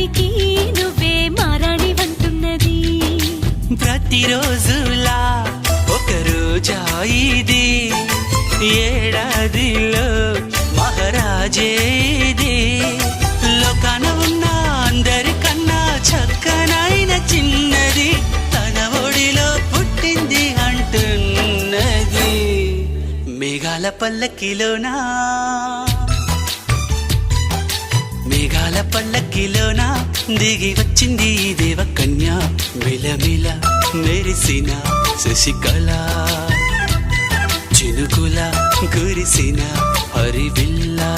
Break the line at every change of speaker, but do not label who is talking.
అందానికి నువ్వే మారాణి వంటున్నది.
ప్రతిరోజులా ఒక రోజా ఇది, ఏడాదిలో మహారాజే ఇది. లోకాన ఉన్న అందరికన్నా చక్కనైన చిన్నది తన ఒడిలో పుట్టింది అంటున్నది. మేఘాల పల్లకిలోనా, మేఘాల పల్లకిలోనా దిగి వచ్చింది ఈ దేవకన్య. మిలమిల మెరిసిన శశికళ, చినుకుల కురిసిన హరివిల్లా.